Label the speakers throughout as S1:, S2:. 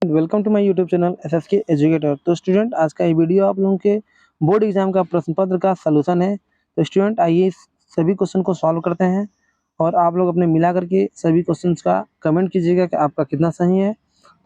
S1: Welcome to my YouTube channel SSK educator. तो student, आज का ये वीडियो आप लोगों के बोर्ड एग्जाम का प्रश्न पत्र का सलूशन है। तो स्टूडेंट, आइए इस सभी क्वेश्चन को सॉल्व करते हैं और आप लोग अपने मिला करके सभी क्वेश्चंस का कमेंट कीजिएगा कि आपका कितना सही है।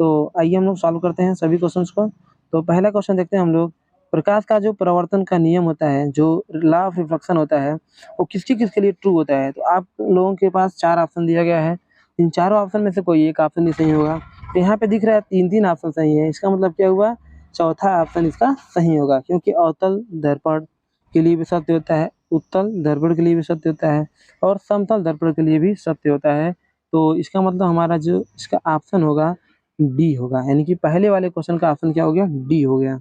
S1: तो आइए हम लोग सॉल्व करते हैं सभी क्वेश्चंस को। तो पहला क्वेश्चन देखते हैं हम लोग। प्रकाश का जो परावर्तन का नियम होता है, जो लॉ ऑफ रिफ्लेक्शन होता है, वो किसके किसके लिए ट्रू होता है। तो आप लोगों के पास 4 ऑप्शन दिया गया है। इन चारों ऑप्शन में से कोई एक ऑप्शन ही सही होगा। तो यहाँ पे दिख रहा है 3-3 ऑप्शन सही है। इसका मतलब क्या हुआ, चौथा ऑप्शन इसका सही होगा, क्योंकि अवतल दर्पण के लिए भी सत्य होता है, उत्तल दर्पण के लिए भी सत्य होता है और समतल दर्पण के लिए भी सत्य होता है। तो इसका मतलब हमारा जो इसका ऑप्शन होगा डी होगा, यानी कि पहले वाले क्वेश्चन का ऑप्शन क्या हो गया, डी हो गया।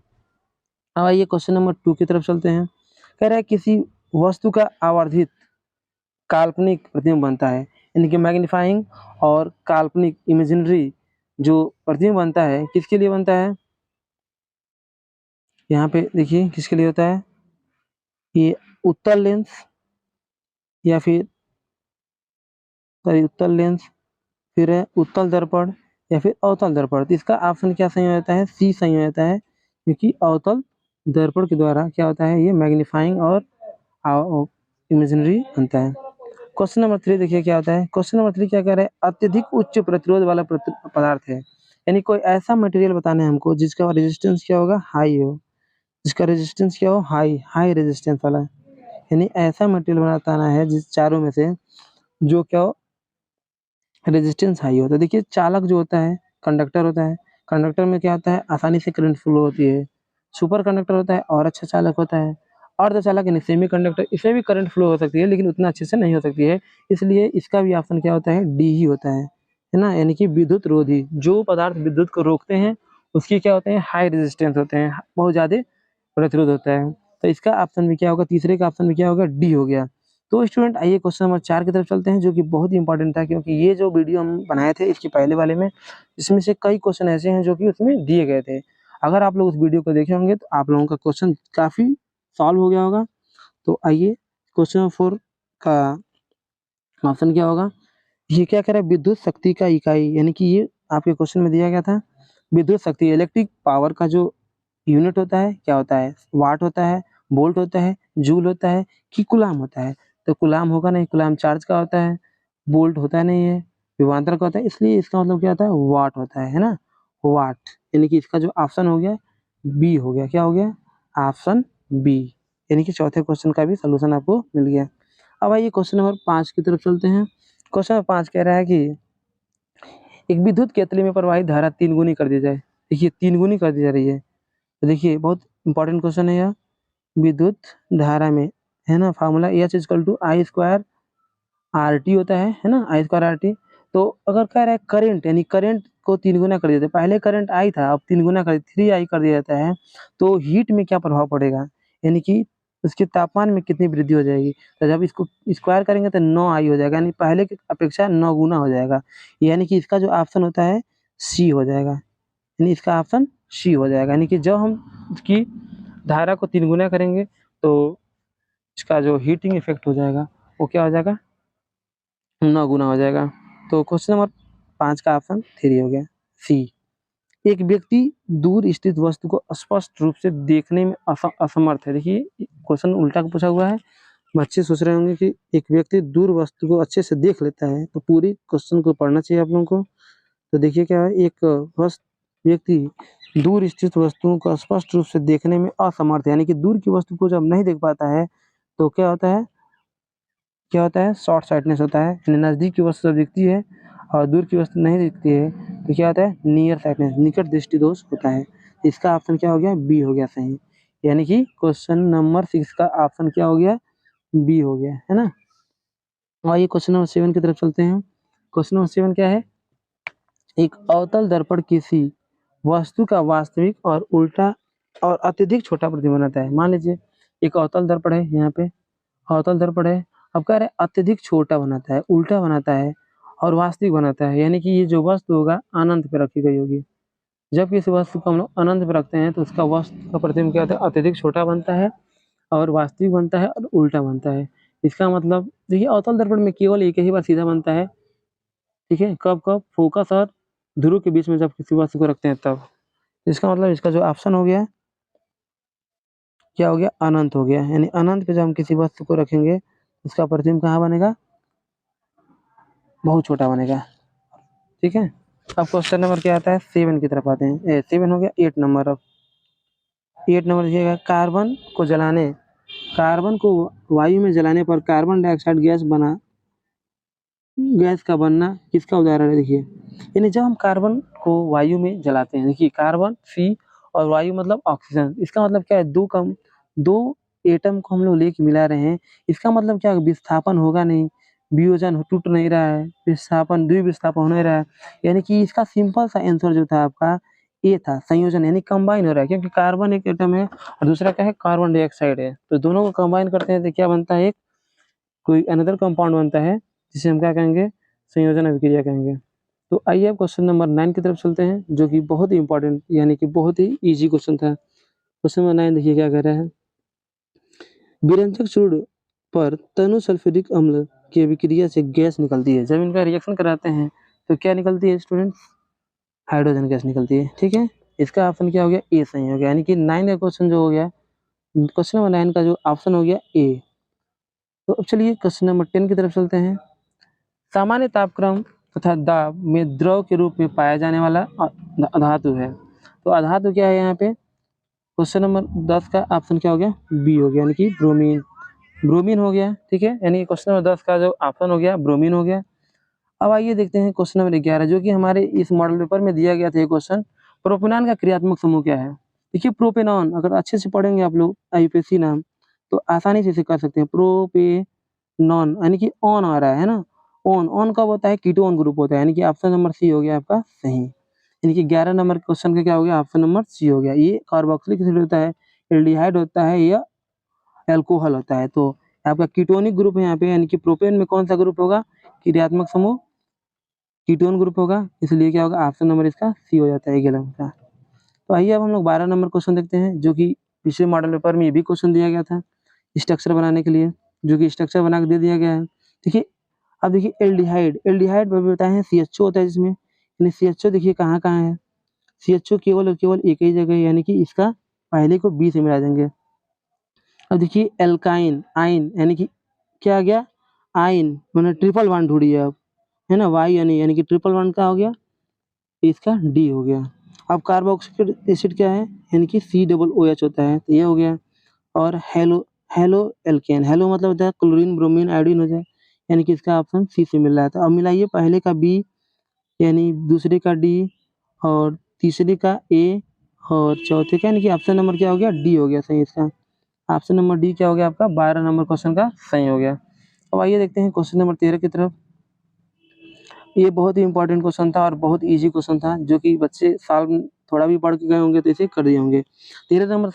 S1: अब आइए क्वेश्चन नंबर 2 की तरफ चलते हैं। कह रहा है किसी वस्तु का आवर्धित काल्पनिक प्रतिबिंब बनता है, यानी कि मैग्नीफाइंग और काल्पनिक इमेजिनरी जो प्रतिबिंब बनता है किसके लिए बनता है। यहाँ पे देखिए किसके लिए होता है, ये उत्तल लेंस या फिर उत्तल लेंस, फिर है उत्तल दर्पण या फिर अवतल दर्पण। तो इसका ऑप्शन क्या सही होता है, सी सही होता है, क्योंकि अवतल दर्पण के द्वारा क्या होता है, ये मैग्नीफाइंग और इमेजिनरी बनता है। क्वेश्चन नंबर 3 देखिए क्या होता है। क्वेश्चन नंबर 3 क्या कह रहा है, अत्यधिक उच्च प्रतिरोध वाला पदार्थ है, यानी कोई ऐसा मटेरियल बताना है हमको जिसका रेजिस्टेंस क्या होगा, हाई हो, जिसका रेजिस्टेंस क्या हो, हाई हाई रेजिस्टेंस वाला, यानी ऐसा मटेरियल बताना है जिस चारों में से जो क्या हो, रेजिस्टेंस हाई होता है। देखिए चालक जो होता है कंडक्टर होता है, कंडक्टर में क्या होता है, आसानी से करंट फ्लो होती है। सुपर कंडक्टर होता है और अच्छा चालक होता है। अर्धचालक यानी सेमी कंडक्टर, इसमें भी करंट फ्लो हो सकती है लेकिन उतना अच्छे से नहीं हो सकती है, इसलिए इसका भी ऑप्शन क्या होता है, डी ही होता है ना, यानी कि विद्युत रोधी। जो पदार्थ विद्युत को रोकते हैं उसकी क्या होते हैं, हाई रेजिस्टेंस होते हैं, बहुत ज़्यादा प्रतिरोध होता है। तो इसका ऑप्शन भी क्या होगा, तीसरे का ऑप्शन भी क्या होगा, डी हो गया। तो स्टूडेंट, आइए क्वेश्चन नंबर 4 की तरफ चलते हैं, जो कि बहुत ही इंपॉर्टेंट था, क्योंकि ये जो वीडियो हम बनाए थे इसके पहले वाले में, इसमें से कई क्वेश्चन ऐसे हैं जो कि उसमें दिए गए थे। अगर आप लोग उस वीडियो को देखे होंगे तो आप लोगों का क्वेश्चन काफ़ी सॉल्व हो गया होगा। तो आइए क्वेश्चन नंबर 4 का ऑप्शन क्या होगा। ये क्या कह रहा है, विद्युत शक्ति का इकाई, यानी कि ये आपके क्वेश्चन में दिया गया था। विद्युत शक्ति इलेक्ट्रिक पावर का जो यूनिट होता है क्या होता है, वाट होता है, वोल्ट होता है, जूल होता है कि कूलाम होता है। तो कूलाम होगा नहीं, कूलाम चार्ज का होता है, वोल्ट होता नहीं है, विभवांतर का होता है, इसलिए इसका मतलब क्या होता है, वाट होता है ना, वाट। यानी कि इसका जो ऑप्शन हो गया बी हो गया, क्या हो गया, ऑप्शन बी, यानी कि चौथे क्वेश्चन का भी सोल्यूशन आपको मिल गया। अब आइए क्वेश्चन नंबर 5 की तरफ चलते हैं। क्वेश्चन नंबर 5 कह रहा है कि एक विद्युत केतली में प्रवाहित धारा 3 गुनी कर दी जाए। देखिए 3 गुनी कर दी जा रही है। तो देखिए बहुत इंपॉर्टेंट क्वेश्चन है यह। विद्युत धारा में है ना, formula H equal to I square R T होता है ना, आई स्क्वायर आर टी। तो अगर कह रहा है करंट, यानी करंट को 3 गुना कर दिया जाता है, पहले करंट आई था अब 3 गुना कर 3 आई कर दिया जाता है, तो हीट में क्या प्रभाव पड़ेगा, यानी कि उसके तापमान में कितनी वृद्धि हो जाएगी। तो जब इसको स्क्वायर करेंगे तो 9 आई हो जाएगा, यानी पहले की अपेक्षा 9 गुना हो जाएगा, यानी कि इसका जो ऑप्शन होता है सी हो जाएगा, यानी इसका ऑप्शन सी हो जाएगा। यानी कि जब हम उसकी धारा को 3 गुना करेंगे तो इसका जो हीटिंग इफेक्ट हो जाएगा वो क्या हो जाएगा, 9 गुना हो जाएगा। तो क्वेश्चन नंबर 5 का ऑप्शन 3 हो गया, सी। एक व्यक्ति दूर स्थित वस्तु को स्पष्ट रूप से देखने में असमर्थ है। देखिए क्वेश्चन उल्टा पूछा हुआ है। बच्चे सोच रहे होंगे कि एक व्यक्ति दूर वस्तु को अच्छे से देख लेता है, तो पूरी क्वेश्चन को पढ़ना चाहिए आप लोगों को। तो देखिए क्या है, एक व्यक्ति दूर स्थित वस्तुओं को स्पष्ट रूप से देखने में असमर्थ है, यानी कि दूर की वस्तु को जब नहीं देख पाता है तो क्या होता है, क्या होता है, शॉर्ट साइटनेस होता है। यानी नज़दीक की वस्तु जब दिखती है और दूर की वस्तु नहीं दिखती है तो क्या होता है, नियर साइटनेस, निकट दृष्टि दोष होता है। इसका ऑप्शन क्या हो गया, बी हो गया सही, यानी कि क्वेश्चन नंबर 6 का ऑप्शन क्या हो गया, बी हो गया, है ना। आइए क्वेश्चन नंबर 7 की तरफ चलते हैं। क्वेश्चन नंबर 7 क्या है, एक अवतल दर्पण किसी वस्तु का वास्तविक और उल्टा और अत्यधिक छोटा प्रतिबिंब बनाता है। मान लीजिए एक अवतल दर्पण है, यहाँ पे अवतल दर्पण है, अब कह रहे हैं अत्यधिक छोटा बनाता है, उल्टा बनाता है और वास्तविक बनाता है, यानी कि ये जो वस्तु होगा अनंत पे रखी गई होगी। जब किसी वस्तु को हम लोग अनंत पे रखते हैं तो उसका वस्तु का प्रतिबिंब क्या होता है, अत्यधिक छोटा बनता है और वास्तविक बनता है और उल्टा बनता है। इसका मतलब देखिए अवतल दर्पण में केवल एक ही बार सीधा बनता है, ठीक है, कब कब, फोकस और ध्रुव के बीच में जब किसी वस्तु को रखते हैं तब। इसका मतलब इसका जो ऑप्शन हो गया क्या हो गया, अनंत हो गया। यानी अनंत पे जब हम किसी वस्तु को रखेंगे उसका प्रतिबिंब कहाँ बनेगा, बहुत छोटा बनेगा। ठीक है, अब क्वेश्चन नंबर क्या आता है, 7 की तरफ आते हैं। 7 हो गया, 8 नंबर। अब 8 नंबर लिखिएगा, कार्बन को वायु में जलाने पर कार्बन डाइऑक्साइड गैस का बनना किसका उदाहरण है। देखिए, यानी जब हम कार्बन को वायु में जलाते हैं, देखिए कार्बन सी और वायु मतलब ऑक्सीजन, इसका मतलब क्या है, दो एटम को हम लोग लेके मिला रहे हैं। इसका मतलब क्या, विस्थापन होगा नहीं, वियोजन टूट नहीं रहा है, द्विविस्थापन हो नहीं रहा है। यानी कि इसका सिंपल सा आंसर जो था आपका ए था, संयोजन, यानी कंबाइन हो रहा है, क्योंकि कार्बन एक एटम है और दूसरा क्या है, कार्बन डाइऑक्साइड है। तो दोनों को कंबाइन करते हैं तो क्या बनता है, एक कोई अनदर कंपाउंड बनता है जिसे हम क्या कहेंगे, संयोजन अभिक्रिया कहेंगे। तो आइए अब क्वेश्चन नंबर 9 की तरफ चलते हैं, जो कि बहुत ही इंपॉर्टेंट यानी कि बहुत ही इजी क्वेश्चन था। क्वेश्चन नंबर 9 देखिए क्या कह रहा है, विरंजक चूर्ण पर तनु सल्फ्यूरिक अम्ल की अभिक्रिया से गैस निकलती है। जब इनका रिएक्शन कराते हैं तो क्या निकलती है स्टूडेंट्स, हाइड्रोजन गैस निकलती है। ठीक है, इसका ऑप्शन क्या हो गया, ए सही हो गया। यानी कि 9 का क्वेश्चन जो हो गया, क्वेश्चन नंबर 9 का जो ऑप्शन हो गया ए। तो अब चलिए क्वेश्चन नंबर 10 की तरफ चलते हैं। सामान्य तापक्रम तथा दाब में द्रव के रूप में पाया जाने वाला अधातु है। तो अधातु क्या है यहाँ पे, क्वेश्चन नंबर 10 का ऑप्शन क्या हो गया, बी हो गया, यानी कि ब्रोमीन हो गया। ठीक है, यानी क्वेश्चन नंबर 10 का जो ऑप्शन हो गया ब्रोमीन हो गया। अब आइए देखते हैं क्वेश्चन नंबर 11, जो कि हमारे इस मॉडल पेपर में दिया गया था। ये क्वेश्चन, प्रोपेनॉन का क्रियात्मक समूह क्या है। देखिए प्रोपेनॉन अगर अच्छे से पढ़ेंगे आप लोग आईयूपीएसी नाम, तो आसानी से इसे कर सकते हैं। प्रोपेनॉन यानी कि ऑन आ रहा है ना, ऑन कब होता है, कीटोन ग्रुप होता है। यानी कि ऑप्शन नंबर सी हो गया आपका सही। यानी कि 11 नंबर क्वेश्चन का क्या हो गया, ऑप्शन नंबर सी हो गया। ये कार्बोक्सिलिक एसिड होता है, एल्डिहाइड होता है या एल्कोहल होता है। तो आपका कीटोनिक ग्रुप है यहाँ पे, यानी कि प्रोपेन में कौन सा ग्रुप होगा, क्रियात्मक समूह कीटोन ग्रुप होगा, इसलिए क्या होगा, ऑप्शन नंबर इसका सी हो जाता है 11 का। तो आइए अब हम लोग 12 नंबर क्वेश्चन देखते हैं, जो कि पिछले मॉडल पेपर में ये भी क्वेश्चन दिया गया था स्ट्रक्चर बनाने के लिए, जो कि स्ट्रक्चर बना के दे दिया गया है। देखिए, अब देखिए एल्डिहाइड में बताए हैं CHO होता है जिसमें, यानी CHO देखिए कहाँ कहाँ है, CHO केवल और केवल एक ही जगह है, यानी कि इसका पहले को बी से मिला देंगे। अब देखिए एल्काइन आइन, यानी कि क्या आ गया, आइन मैंने ट्रिपल बॉन्ड ढूंढी है अब, है ना, वाई यानी कि ट्रिपल बॉन्ड का हो गया, इसका डी हो गया। अब कार्बोक्सिलिक एसिड क्या है, यानी कि COOH होता है, तो ये हो गया। और हेलो एल्केन, हेलो मतलब होता है क्लोरीन ब्रोमीन आयोडीन हो जाए, यानी कि इसका ऑप्शन सी से मिल रहा है। तो अब मिलाइए, पहले का बी यानी दूसरे का डी और तीसरे का ए और चौथे का, यानी कि ऑप्शन नंबर क्या हो गया, डी हो गया सही। इसका ऑप्शन नंबर डी क्या हो गया आपका 12 नंबर क्वेश्चन का सही हो गया। अब आइए देखते हैं क्वेश्चन नंबर 13 की तरफ। ये बहुत ही इंपॉर्टेंट क्वेश्चन था और बहुत इजी क्वेश्चन था, जो कि बच्चे साल में थोड़ा भी पढ़ के गए होंगे तो इसे कर दिए होंगे। 13 नंबर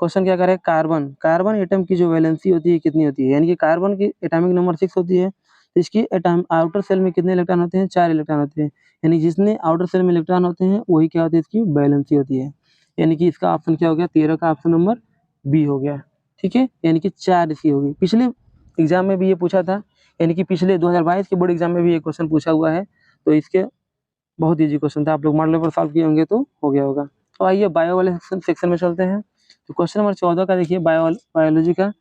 S1: क्वेश्चन क्या करे, कार्बन एटम की जो वैलेंसी होती है कितनी होती है, यानी कि कार्बन की एटॉमिक नंबर 6 होती है, तो इसकी एटम आउटर सेल में कितने इलेक्ट्रॉन होते हैं, 4 इलेक्ट्रॉन होते हैं। यानी जितने आउटर सेल में इलेक्ट्रॉन होते हैं वही क्या होती है, इसकी वैलेंसी होती है। यानी कि इसका ऑप्शन क्या हो गया, 13 का ऑप्शन नंबर बी हो गया। ठीक है, यानी कि 4 इसकी होगी। पिछले एग्जाम में भी ये पूछा था, यानी कि पिछले 2022 के बोर्ड एग्जाम में भी ये क्वेश्चन पूछा हुआ है, तो इसके बहुत ईजी क्वेश्चन था, आप लोग मॉडल पेपर सॉल्व किए होंगे तो हो गया होगा। तो आइए बायो वाले सेक्शन में चलते हैं। तो क्वेश्चन नंबर 14 का देखिए, बायोलॉजी का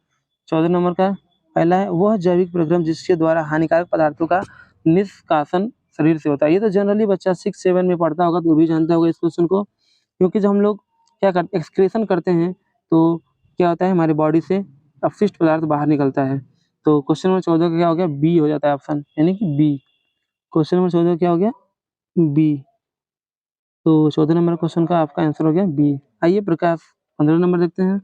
S1: 14 नंबर का पहला है, वह जैविक प्रक्रम जिसके द्वारा हानिकारक पदार्थों का निष्कासन शरीर से होता है। ये तो जनरली बच्चा 6-7 में पढ़ता होगा तो भी जानता होगा इस क्वेश्चन को, क्योंकि जब हम लोग क्या करते एक्सक्रीशन करते हैं तो क्या होता है, हमारे बॉडी से अपशिष्ट पदार्थ बाहर निकलता है। तो क्वेश्चन नंबर 14 का क्या हो गया, बी हो जाता है ऑप्शन, यानी कि बी। क्वेश्चन नंबर 14 क्या हो गया, बी। तो 14 नंबर क्वेश्चन का आपका आंसर हो गया बी। आइए प्रकाश 15 नंबर देखते हैं।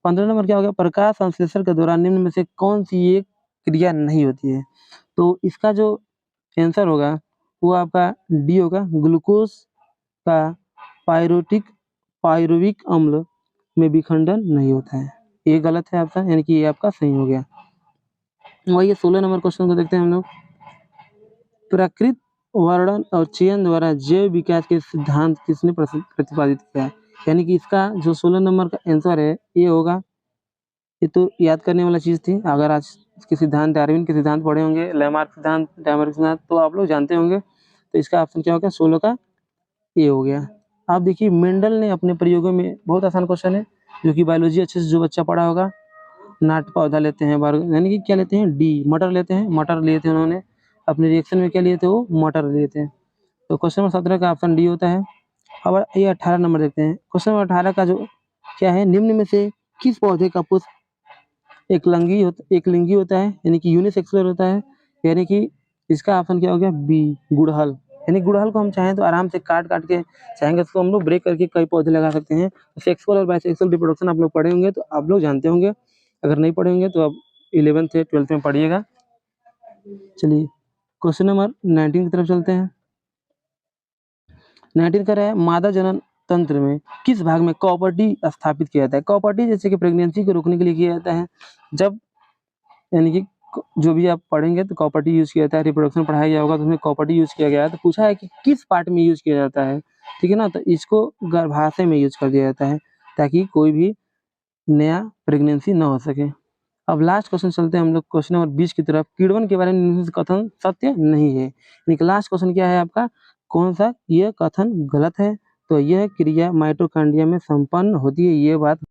S1: 15 नंबर क्या हो गया, प्रकाश संश्लेषण के दौरान निम्न में से कौन सी एक क्रिया नहीं होती है। तो इसका जो आंसर होगा वो आपका डी होगा, ग्लूकोज का पायरुविक अम्ल में विखंडन नहीं होता है। ये गलत है आपका, यानी कि ये आपका सही हो गया। वही 16 नंबर क्वेश्चन को देखते हैं हम लोग। प्राकृत वर्णन और चयन द्वारा जैव विकास के सिद्धांत किसने प्रतिपादित किया है। यानी कि इसका जो 16 नंबर का आंसर है ये होगा, ये तो याद करने वाला चीज़ थी। अगर आज के सिद्धांत डार्विन के सिद्धांत पढ़े होंगे, लेमार्क सिद्धांत, डायमर सिद्धांत, तो आप लोग जानते होंगे। तो इसका ऑप्शन क्या होगा, 16 का ए हो गया। आप देखिए मेंडल ने अपने प्रयोगों में, बहुत आसान क्वेश्चन है जो कि बायोलॉजी अच्छे से जो बच्चा पढ़ा होगा, नाट पौधा लेते हैं यानी कि क्या लेते हैं, डी मटर लेते हैं, मटर लिए थे उन्होंने अपने रिएक्शन में, क्या लिए थे वो, मटर लिए थे। तो क्वेश्चन नंबर 17 का ऑप्शन डी होता है। अब ये 18 नंबर देखते हैं। क्वेश्चन नंबर 18 का जो क्या है, निम्न में से किस पौधे का पुष्प एक लिंगी होता है, यानी कि यूनिसेक्सुअल होता है, यानी कि इसका ऑप्शन क्या हो गया, बी गुड़हल। यानी गुड़हल को हम चाहें तो आराम से काट काट के, चाहेंगे उसको हम लोग ब्रेक करके कई पौधे लगा सकते हैं। सेक्सुअल और बाइसेक्सुअल रिप्रोडक्शन आप लोग पढ़े होंगे तो आप लोग जानते होंगे, अगर नहीं पढ़े होंगे तो आप 11th से 12th में पढ़िएगा। चलिए क्वेश्चन नंबर 19 की तरफ चलते हैं। 19 का है, मादा जनन तंत्र में किस भाग में कॉपर्टी स्थापित किया जाता है। कॉपर्टी जैसे कि प्रेगनेंसी को रोकने के लिए किया जाता है। जब यानी कि जो भी आप पढ़ेंगे तो कॉपर्टी यूज किया जाता है, रिप्रोडक्शन पढ़ाया गया होगा तो उसमें कॉपर्टी यूज किया गया है। तो पूछा है कि किस पार्ट में यूज किया जाता है, ठीक है ना, तो इसको गर्भाशय में यूज कर दिया जाता है ताकि कोई भी नया प्रेगनेंसी ना हो सके। अब लास्ट क्वेश्चन चलते हैं हम लोग क्वेश्चन नंबर 20 की तरफ। किण्वन के बारे में निम्न से कथन सत्य नहीं है। यानी कि लास्ट क्वेश्चन क्या है आपका, कौन सा यह कथन गलत है। तो यह क्रिया माइटोकॉन्ड्रिया में संपन्न होती है, ये बात